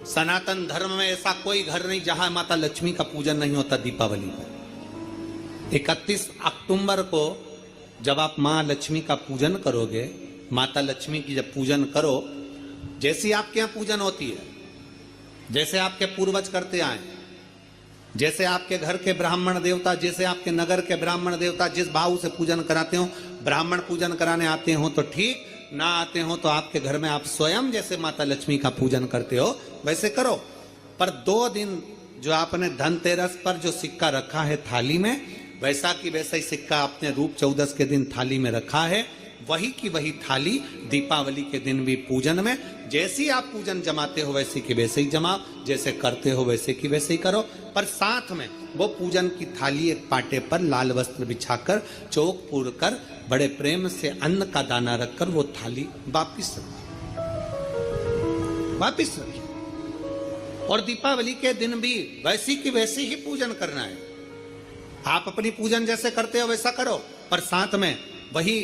सनातन धर्म में ऐसा कोई घर नहीं जहां माता लक्ष्मी का पूजन नहीं होता दीपावली पर। 31 अक्टूबर को जब आप मां लक्ष्मी का पूजन करोगे, माता लक्ष्मी की जब पूजन करो, जैसी आपके यहां पूजन होती है, जैसे आपके पूर्वज करते आए, जैसे आपके घर के ब्राह्मण देवता, जैसे आपके नगर के ब्राह्मण देवता जिस भाव से पूजन कराते हो, ब्राह्मण पूजन कराने आते हो तो ठीक, ना आते हो तो आपके घर में आप स्वयं जैसे माता लक्ष्मी का पूजन करते हो वैसे करो। पर 2 दिन जो आपने धनतेरस पर जो सिक्का रखा है थाली में, वैसा की वैसा ही सिक्का आपने रूप 14 के दिन थाली में रखा है, वही की वही थाली दीपावली के दिन भी पूजन में जैसी आप पूजन जमाते हो वैसे की वैसे ही जमाओ, जैसे करते हो वैसे की वैसे ही करो। पर साथ में वो पूजन की थाली एक पाटे पर लाल वस्त्र बिछाकर, चौक पूर कर, बड़े प्रेम से अन्न का दाना रखकर वो थाली वापिस रखिए। और दीपावली के दिन भी वैसी की वैसे ही पूजन करना है। आप अपनी पूजन जैसे करते हो वैसा करो, पर साथ में वही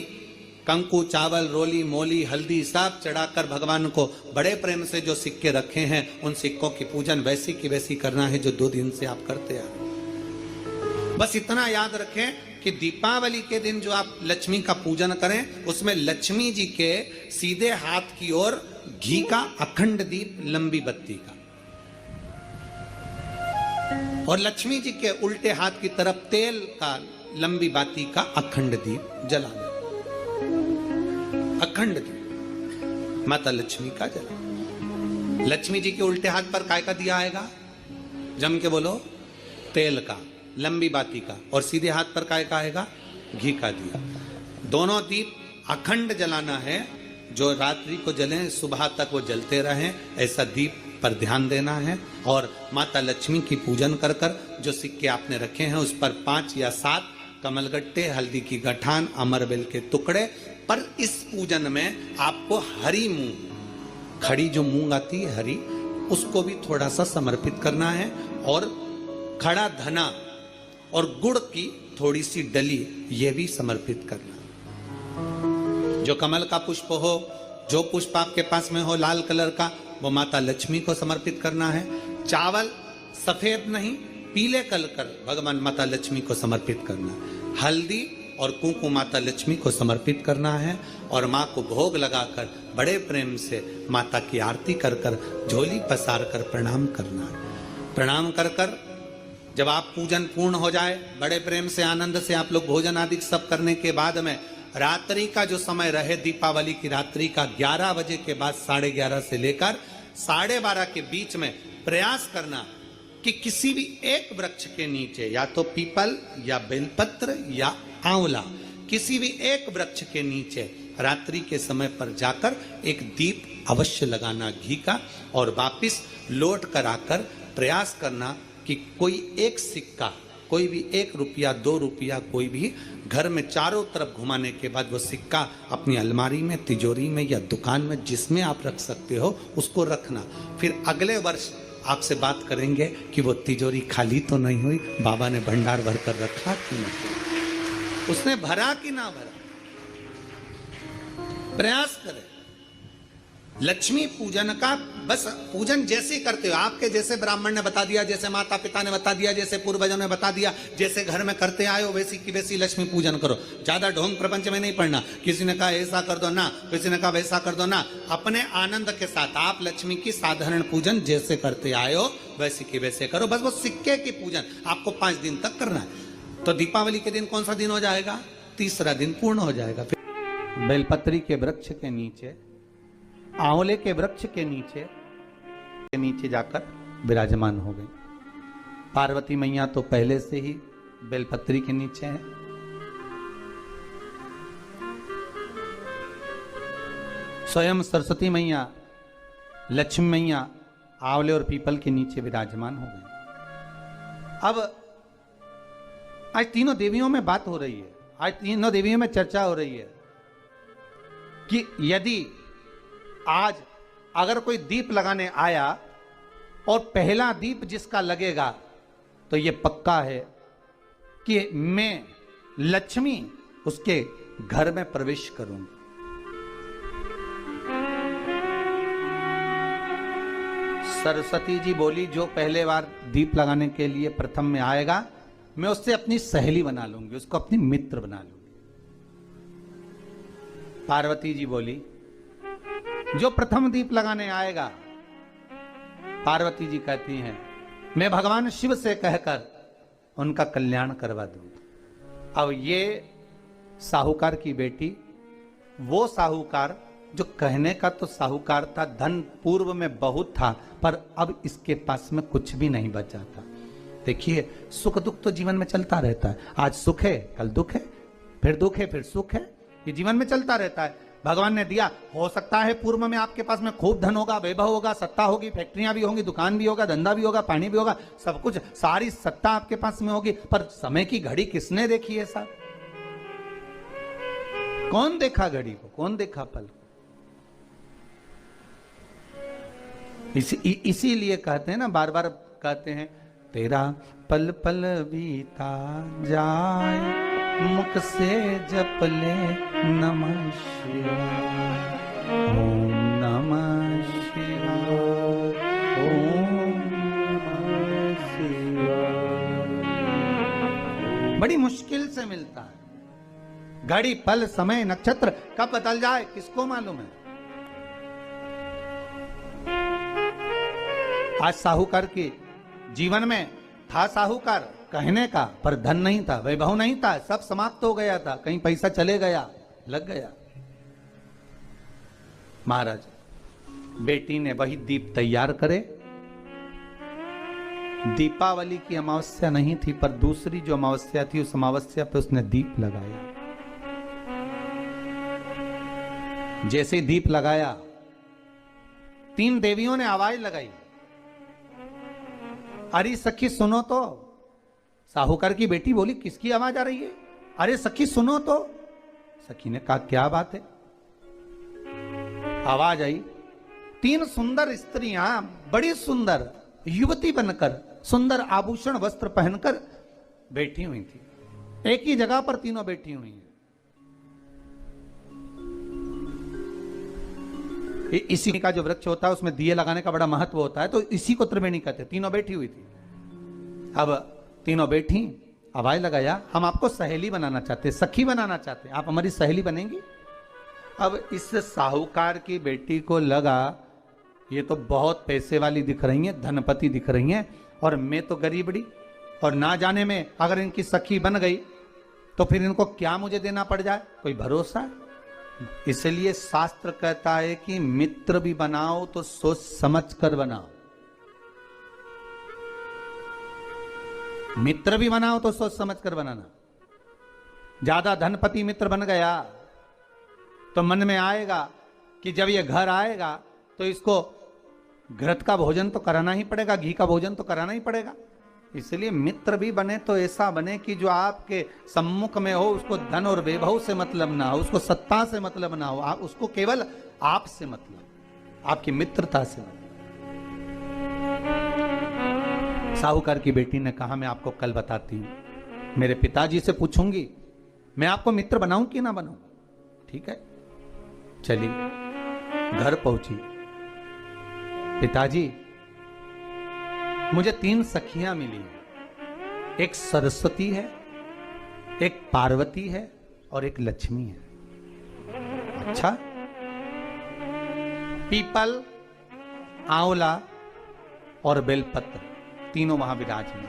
कंकु, चावल, रोली, मोली, हल्दी सब चढ़ाकर भगवान को बड़े प्रेम से जो सिक्के रखे हैं उन सिक्कों की पूजन वैसी की वैसी करना है जो 2 दिन से आप करते आ रहे। बस इतना याद रखें कि दीपावली के दिन जो आप लक्ष्मी का पूजन करें, उसमें लक्ष्मी जी के सीधे हाथ की ओर घी का अखंड दीप, लंबी बत्ती का, और लक्ष्मी जी के उल्टे हाथ की तरफ तेल का, लंबी बाती का अखंड दीप जलाना। अखंड दीप माता लक्ष्मी का जला। लक्ष्मी जी के उल्टे हाथ पर काय का दिया आएगा? जम के बोलो, तेल का, लंबी बाती का, और सीधे हाथ पर काय का आएगा? घी का दिया। दोनों दीप अखंड जलाना है, जो रात्रि को जलें सुबह तक वो जलते रहें, ऐसा दीप पर ध्यान देना है। और माता लक्ष्मी की पूजन कर कर जो सिक्के आपने रखे हैं उस पर 5 या 7 कमलगट्टे, हल्दी की गठान, अमरबेल के टुकड़े। पर इस पूजन में आपको हरी मूंग, खड़ी जो मूंग आती है हरी, उसको भी थोड़ा सा समर्पित करना है, और खड़ा धना और गुड़ की थोड़ी सी डली ये भी समर्पित करना। जो कमल का पुष्प हो, जो पुष्प आपके पास में हो लाल कलर का, वो माता लक्ष्मी को समर्पित करना है। चावल सफेद नहीं, पीले कलर कर भगवान माता लक्ष्मी को समर्पित करना है। हल्दी और कुंकु माता लक्ष्मी को समर्पित करना है, और माँ को भोग लगाकर बड़े प्रेम से माता की आरती कर कर, झोली पसार कर प्रणाम करना है। प्रणाम कर कर जब आप पूजन पूर्ण हो जाए, बड़े प्रेम से आनंद से आप लोग भोजन आदि सब करने के बाद में रात्रि का जो समय रहे, दीपावली की रात्रि का 11 बजे के बाद 11:30 से लेकर 12:30 के बीच में प्रयास करना कि किसी भी एक वृक्ष के नीचे, या तो पीपल या बेलपत्र या आंवला, किसी भी एक वृक्ष के नीचे रात्रि के समय पर जाकर एक दीप अवश्य लगाना घी का, और वापिस लौट कर आकर प्रयास करना कि कोई एक सिक्का, कोई भी 1 रुपया 2 रुपया, कोई भी घर में चारों तरफ घुमाने के बाद वो सिक्का अपनी अलमारी में, तिजोरी में या दुकान में जिसमें आप रख सकते हो उसको रखना। फिर अगले वर्ष आपसे बात करेंगे कि वो तिजोरी खाली तो नहीं हुई, बाबा ने भंडार भर कर रखा कि नहीं, उसने भरा कि ना भरा। प्रयास करें लक्ष्मी पूजन का। बस पूजन जैसे करते हो, आपके जैसे ब्राह्मण ने बता दिया, जैसे माता पिता ने बता दिया, जैसे पूर्वजों ने बता दिया, जैसे घर में करते आए हो वैसी की वैसी लक्ष्मी पूजन करो। ज्यादा ढोंग प्रपंच में नहीं पड़ना, किसी ने कहा ऐसा कर दो ना, किसी ने कहा वैसा कर दो ना। अपने आनंद के साथ आप लक्ष्मी की साधारण पूजन जैसे करते आए हो वैसी की वैसे करो। बस वो सिक्के की पूजन आपको 5 दिन तक करना है। तो दीपावली के दिन कौन सा दिन हो जाएगा? 3रा दिन पूर्ण हो जाएगा। फिर बेलपत्री के वृक्ष के नीचे, आंवले के वृक्ष के नीचे जाकर विराजमान हो गई। पार्वती मैया तो पहले से ही बेलपत्री के नीचे है। स्वयं सरस्वती मैया, लक्ष्मी मैया आंवले और पीपल के नीचे विराजमान हो गई। अब आज तीनों देवियों में बात हो रही है, आज तीनों देवियों में चर्चा हो रही है कि यदि आज अगर कोई दीप लगाने आया और पहला दीप जिसका लगेगा तो ये पक्का है कि मैं लक्ष्मी उसके घर में प्रवेश करूंगी। सरस्वती जी बोली, जो पहले बार दीप लगाने के लिए प्रथम में आएगा, मैं उससे अपनी सहेली बना लूंगी, उसको अपनी मित्र बना लूंगी। पार्वती जी बोली, जो प्रथम दीप लगाने आएगा, पार्वती जी कहती हैं, मैं भगवान शिव से कहकर उनका कल्याण करवा दूंगी। अब ये साहूकार की बेटी, वो साहूकार जो कहने का तो साहूकार था, धन पूर्व में बहुत था, पर अब इसके पास में कुछ भी नहीं बचा था। देखिए, सुख दुख तो जीवन में चलता रहता है। आज सुख है, कल दुख है, फिर दुख है, फिर सुख है। ये जीवन में चलता रहता है। भगवान ने दिया, हो सकता है पूर्व में आपके पास में खूब धन होगा, वैभव होगा, सत्ता होगी, फैक्ट्रियां भी होंगी, दुकान भी होगा, धंधा भी होगा, पानी भी होगा, सब कुछ, सारी सत्ता आपके पास में होगी, पर समय की घड़ी किसने देखी है साहब? कौन देखा घड़ी को? कौन देखा पल को? इसीलिए कहते हैं ना, बार बार कहते हैं, तेरा पल पल बीता जाए, मुख से जप ले नमः शिवाय, ओम नमः शिवाय, ओम नमः शिवाय। बड़ी मुश्किल से मिलता है। घड़ी, पल, समय, नक्षत्र कब बदल जाए किसको मालूम है? आज साहूकार के जीवन में था साहूकार कहने का, पर धन नहीं था, वैभव नहीं था, सब समाप्त हो गया था। कहीं पैसा चले गया, लग गया। महाराज, बेटी ने वही दीप तैयार करे। दीपावली की अमावस्या नहीं थी, पर दूसरी जो अमावस्या थी, उस अमावस्या पे उसने दीप लगाया। जैसे ही दीप लगाया, 3 देवियों ने आवाज लगाई, अरे सखी सुनो तो। साहूकार की बेटी बोली, किसकी आवाज आ रही है? अरे सखी सुनो तो। सखी ने कहा, क्या बात है? आवाज आई, 3 सुंदर स्त्रियां, बड़ी सुंदर युवती बनकर, सुंदर आभूषण वस्त्र पहनकर बैठी हुई थी। एक ही जगह पर तीनों बैठी हुई हैं। इसी का जो वृक्ष होता है, उसमें दिए लगाने का बड़ा महत्व होता है, तो इसी को त्रिवेणी कहते हैं। तीनों बैठी हुई थी। अब तीनों बैठी, आवाज लगाया, हम आपको सहेली बनाना चाहते हैं, सखी बनाना चाहते हैं, आप हमारी सहेली बनेंगी? अब इस साहूकार की बेटी को लगा, ये तो बहुत पैसे वाली दिख रही हैं, धनपति दिख रही हैं, और मैं तो गरीबड़ी, और ना जाने में अगर इनकी सखी बन गई तो फिर इनको क्या मुझे देना पड़ जाए, कोई भरोसा है? इसलिए शास्त्र कहता है कि मित्र भी बनाओ तो सोच समझ कर बनाओ। मित्र भी बनाओ तो सोच समझ कर बनाना। ज्यादा धनपति मित्र बन गया तो मन में आएगा कि जब ये घर आएगा तो इसको घृत का भोजन तो कराना ही पड़ेगा, घी का भोजन तो कराना ही पड़ेगा। इसलिए मित्र भी बने तो ऐसा बने कि जो आपके सम्मुख में हो, उसको धन और वैभव से मतलब ना हो, उसको सत्ता से मतलब ना हो, आप उसको केवल आपसे मतलब, आपकी मित्रता से मतलब। साहूकार की बेटी ने कहा, मैं आपको कल बताती हूं, मेरे पिताजी से पूछूंगी, मैं आपको मित्र बनाऊं कि ना बनाऊं? ठीक है, चलिए। घर पहुंची, पिताजी मुझे 3 सखियां मिली हैं, एक सरस्वती है, एक पार्वती है और एक लक्ष्मी है। अच्छा, पीपल, आंवला और बेलपत्र तीनों वहां विराजमान।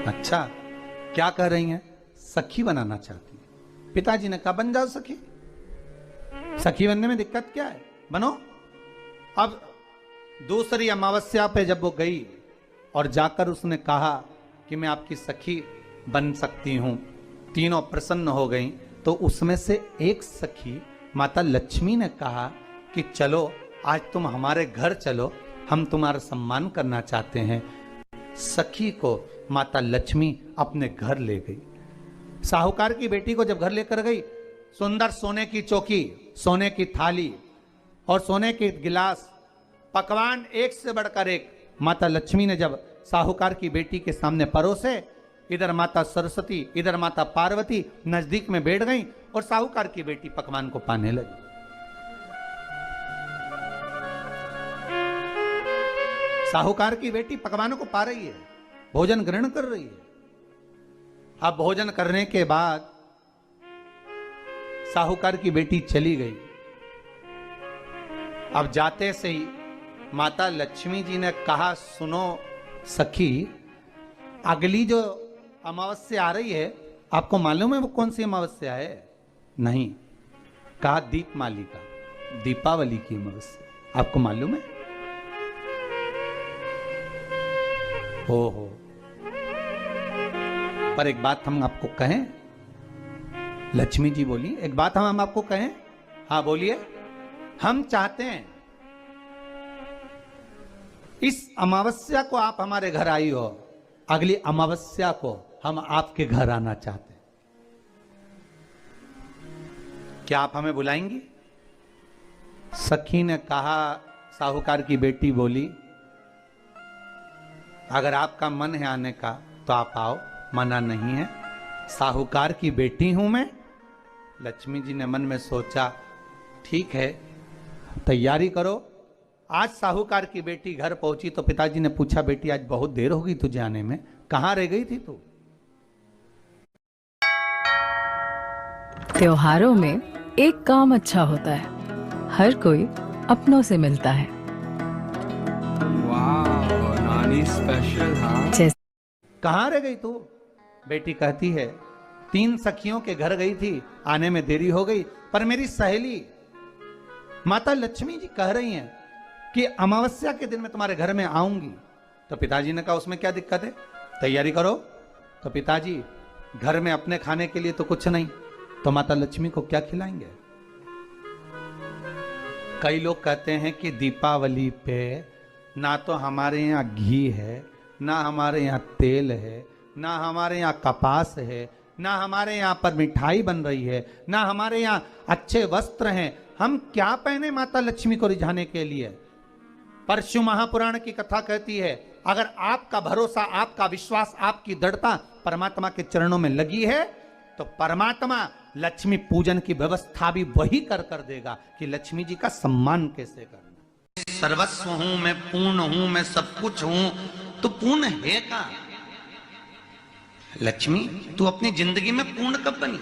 अच्छा, क्या कह रही हैं? सखी बनाना चाहती है। पिताजी ने कहा, बन जाओ सखी, सखी बनने में दिक्कत क्या है, बनो। अब दूसरी अमावस्या पे जब वो गई और जाकर उसने कहा कि मैं आपकी सखी बन सकती हूं, तीनों प्रसन्न हो गईं। तो उसमें से एक सखी माता लक्ष्मी ने कहा कि चलो आज तुम हमारे घर चलो, हम तुम्हारा सम्मान करना चाहते हैं। सखी को माता लक्ष्मी अपने घर ले गई। साहूकार की बेटी को जब घर लेकर गई, सुंदर सोने की चौकी, सोने की थाली और सोने के गिलास, पकवान एक से बढ़कर एक माता लक्ष्मी ने जब साहूकार की बेटी के सामने परोसे, इधर माता सरस्वती, इधर माता पार्वती नजदीक में बैठ गईं और साहूकार की बेटी पकवान को पाने लगी। साहूकार की बेटी पकवानों को पा रही है, भोजन ग्रहण कर रही है। अब भोजन करने के बाद साहूकार की बेटी चली गई। अब जाते से ही माता लक्ष्मी जी ने कहा, सुनो सखी, अगली जो अमावस्या आ रही है, आपको मालूम है वो कौन सी अमावस्या है? नहीं। कहा दीपमालिका, दीपावली की अमावस्या, आपको मालूम है? हो पर एक बात हम आपको कहें, लक्ष्मी जी बोली, एक बात हम आपको कहें। हाँ बोलिए। हम चाहते हैं इस अमावस्या को आप हमारे घर आई हो, अगली अमावस्या को हम आपके घर आना चाहते हैं। क्या आप हमें बुलाएंगी? सखी ने कहा, साहूकार की बेटी बोली, अगर आपका मन है आने का तो आप आओ, मना नहीं है। साहूकार की बेटी हूं मैं। लक्ष्मी जी ने मन में सोचा, ठीक है, तैयारी करो। आज साहूकार की बेटी घर पहुंची तो पिताजी ने पूछा, बेटी आज बहुत देर हो गई तुझे आने में, कहां रह गई थी तू? त्योहारों में एक काम अच्छा होता है, हर कोई अपनों से मिलता है। वाह, नानी स्पेशल। हाँ, कहां रह गई तू? बेटी कहती है, 3 सखियों के घर गई थी, आने में देरी हो गई, पर मेरी सहेली माता लक्ष्मी जी कह रही हैं कि अमावस्या के दिन मैं तुम्हारे घर में आऊंगी। तो पिताजी ने कहा, उसमें क्या दिक्कत है, तैयारी करो। तो पिताजी, घर में अपने खाने के लिए तो कुछ नहीं, तो माता लक्ष्मी को क्या खिलाएंगे? कई लोग कहते हैं कि दीपावली पे ना तो हमारे यहाँ घी है, ना हमारे यहाँ तेल है, ना हमारे यहाँ कपास है, ना हमारे यहाँ पर मिठाई बन रही है, ना हमारे यहाँ अच्छे वस्त्र हैं। हम क्या पहने माता लक्ष्मी को रिझाने के लिए? परशु महापुराण की कथा कहती है, अगर आपका भरोसा, आपका विश्वास, आपकी दृढ़ता परमात्मा के चरणों में लगी है तो परमात्मा लक्ष्मी पूजन की व्यवस्था भी वही कर देगा कि लक्ष्मी जी का सम्मान कैसे करना। सर्वस्व हूं मैं, पूर्ण हूं मैं, सब कुछ हूं, तो पूर्ण है का? लक्ष्मी, तू अपनी जिंदगी में पूर्ण कब बनी?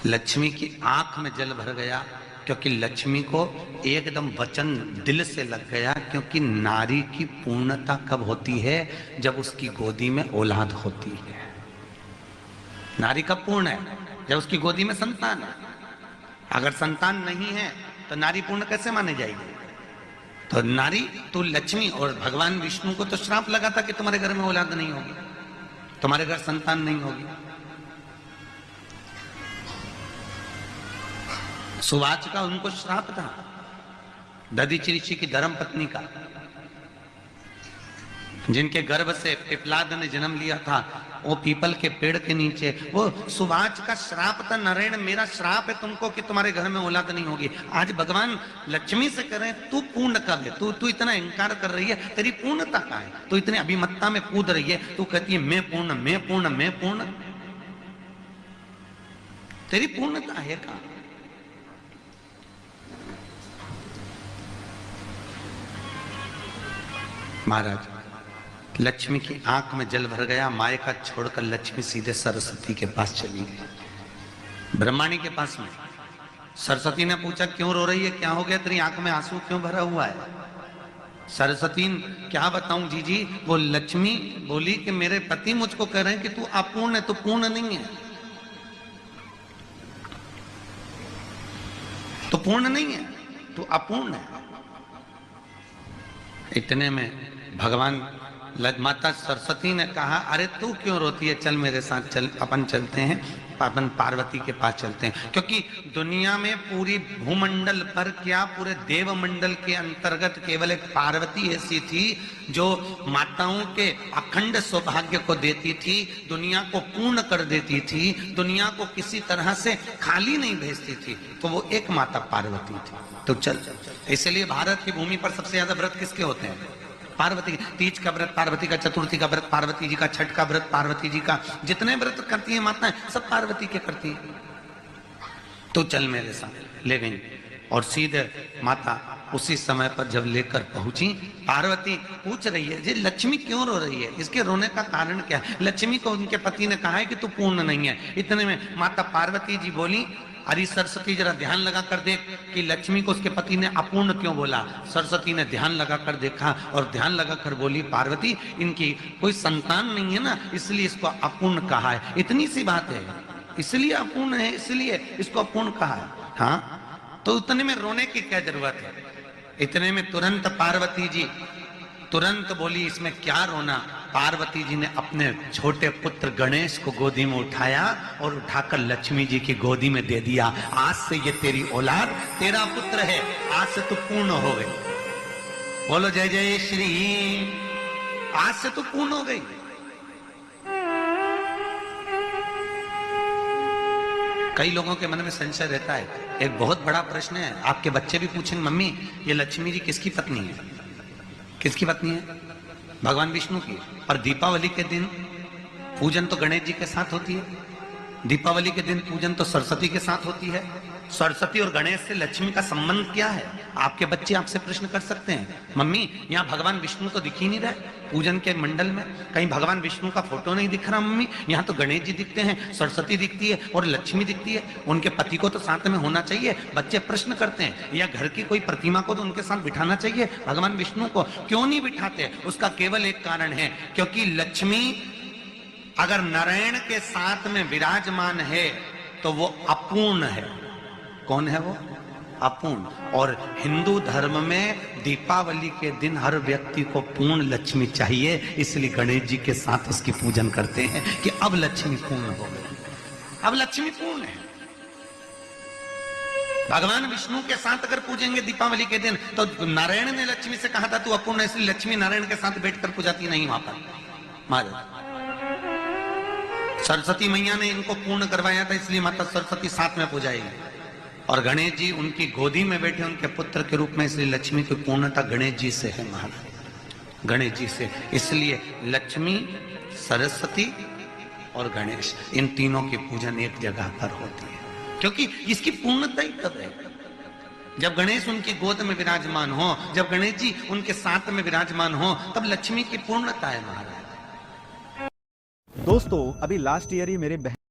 लक्ष्मी की आंख में जल भर गया, क्योंकि लक्ष्मी को एकदम वचन दिल से लग गया, क्योंकि नारी की पूर्णता कब होती है? जब उसकी गोदी में औलाद होती है। नारी कब पूर्ण है? जब उसकी गोदी में संतान है। अगर संतान नहीं है तो नारी पूर्ण कैसे माने जाएगी? तो नारी, तो लक्ष्मी और भगवान विष्णु को तो श्राप लगा था कि तुम्हारे घर में औलाद नहीं होगी, तुम्हारे घर संतान नहीं होगी। सुवाच का उनको श्राप था, दधीचि ऋषि की धर्म पत्नी का, जिनके गर्भ से पिपलाद ने जन्म लिया था, वो पीपल के पेड़ के नीचे, वो सुवाच का श्राप था, नारायण मेरा श्राप है तुमको कि तुम्हारे घर में औलाद नहीं होगी। आज भगवान लक्ष्मी से कह रहे हैं, तू पूर्ण कब है? तू इतना इंकार कर रही है, तेरी पूर्णता कहाँ है? तू इतने अभिमत्ता में कूद रही है, तू कहती है मैं पूर्ण, मैं पूर्ण, मैं पूर्ण। तेरी पूर्णता है कहाँ? महाराज, लक्ष्मी की आंख में जल भर गया। मायका छोड़कर लक्ष्मी सीधे सरस्वती के पास चली गई, ब्रह्माणी के पास में। सरस्वती ने पूछा, क्यों रो रही है, क्या हो गया, तेरी आंख में आंसू क्यों भरा हुआ है? सरस्वती, क्या बताऊं जीजी, वो लक्ष्मी बोली कि मेरे पति मुझको कह रहे हैं कि तू अपूर्ण है, तू पूर्ण नहीं है, तू पूर्ण नहीं है, तू अपूर्ण है। इतने में भगवान माता सरस्वती ने कहा, अरे तू क्यों रोती है, चल मेरे साथ चल, अपन चलते हैं, अपन पार्वती के पास चलते हैं। क्योंकि दुनिया में पूरी भूमंडल पर क्या, पूरे देवमंडल के अंतर्गत केवल एक पार्वती ऐसी थी जो माताओं के अखंड सौभाग्य को देती थी, दुनिया को पूर्ण कर देती थी, दुनिया को किसी तरह से खाली नहीं भेजती थी। तो वो एक माता पार्वती थी। तो चल, इसलिए भारत की भूमि पर सबसे ज्यादा व्रत किसके होते हैं? पार्वती। तीज का व्रत पार्वती का, चतुर्थी का व्रत पार्वती जी का, छठ का व्रत पार्वती जी का, जितने व्रत करती है माताएं सब पार्वती के करती है। तो चल मेरे साथ, ले गई और सीधे माता उसी समय पर जब लेकर पहुंची, पार्वती पूछ रही है जी लक्ष्मी क्यों रो रही है, इसके रोने का कारण क्या है। लक्ष्मी को उनके पति ने कहा है कि तू पूर्ण नहीं है। इतने में माता पार्वती जी बोली, अरे सरस्वती जरा ध्यान लगा कर देख कि लक्ष्मी को उसके पति ने अपूर्ण क्यों बोला। सरस्वती ने ध्यान लगा कर देखा और ध्यान लगा कर बोली, पार्वती इनकी कोई संतान नहीं है ना, इसलिए इसको अपूर्ण कहा है। इतनी सी बात है, इसलिए अपूर्ण है, इसलिए इसको अपूर्ण कहा है। हाँ, तो उतने में रोने की क्या जरूरत है। इतने में तुरंत पार्वती जी तुरंत बोली, इसमें क्या रोना। पार्वती जी ने अपने छोटे पुत्र गणेश को गोदी में उठाया और उठाकर लक्ष्मी जी की गोदी में दे दिया। आज से ये तेरी औलाद, तेरा पुत्र है, आज से तू पूर्ण हो गई। बोलो जय जय श्री, आज से तू पूर्ण हो गई। कई लोगों के मन में संशय रहता है, एक बहुत बड़ा प्रश्न है, आपके बच्चे भी पूछेंगे मम्मी ये लक्ष्मी जी किसकी पत्नी है, किसकी पत्नी है। भगवान विष्णु की। और दीपावली के दिन पूजन तो गणेश जी के साथ होती है, दीपावली के दिन पूजन तो सरस्वती के साथ होती है। सरस्वती और गणेश से लक्ष्मी का संबंध क्या है। आपके बच्चे आपसे प्रश्न कर सकते हैं, मम्मी यहाँ भगवान विष्णु तो दिख ही नहीं रहे पूजन के मंडल में, कहीं भगवान विष्णु का फोटो नहीं दिख रहा मम्मी, यहाँ तो गणेश जी दिखते हैं, सरस्वती दिखती है और लक्ष्मी दिखती है, उनके पति को तो साथ में होना चाहिए। बच्चे प्रश्न करते हैं, या घर की कोई प्रतिमा को तो उनके साथ बिठाना चाहिए, भगवान विष्णु को क्यों नहीं बिठाते। उसका केवल एक कारण है, क्योंकि लक्ष्मी अगर नारायण के साथ में विराजमान है तो वो अपूर्ण है। कौन है वो? अपूर्ण। और हिंदू धर्म में दीपावली के दिन हर व्यक्ति को पूर्ण लक्ष्मी चाहिए, इसलिए गणेश जी के साथ उसकी पूजन करते हैं कि अब लक्ष्मी पूर्ण हो गई, अब लक्ष्मी पूर्ण है। भगवान विष्णु के साथ अगर पूजेंगे दीपावली के दिन, तो नारायण ने लक्ष्मी से कहा था तू अपूर्ण है, इसलिए लक्ष्मी नारायण के साथ बैठकर पूजाती नहीं वहां पर। महाराज सरस्वती मैया ने इनको पूर्ण करवाया था, इसलिए माता सरस्वती साथ में पूजाएगी। और गणेश जी उनकी गोदी में बैठे उनके पुत्र के रूप में, इसलिए लक्ष्मी की पूर्णता गणेश जी से है महाराज, गणेश जी से। इसलिए लक्ष्मी, सरस्वती और गणेश, इन तीनों की पूजन एक जगह पर होती है, क्योंकि इसकी पूर्णता ही कब है, जब गणेश उनकी गोद में विराजमान हो, जब गणेश जी उनके साथ में विराजमान हो, तब लक्ष्मी की पूर्णता है महाराज। दोस्तों अभी लास्ट ईयर ही मेरे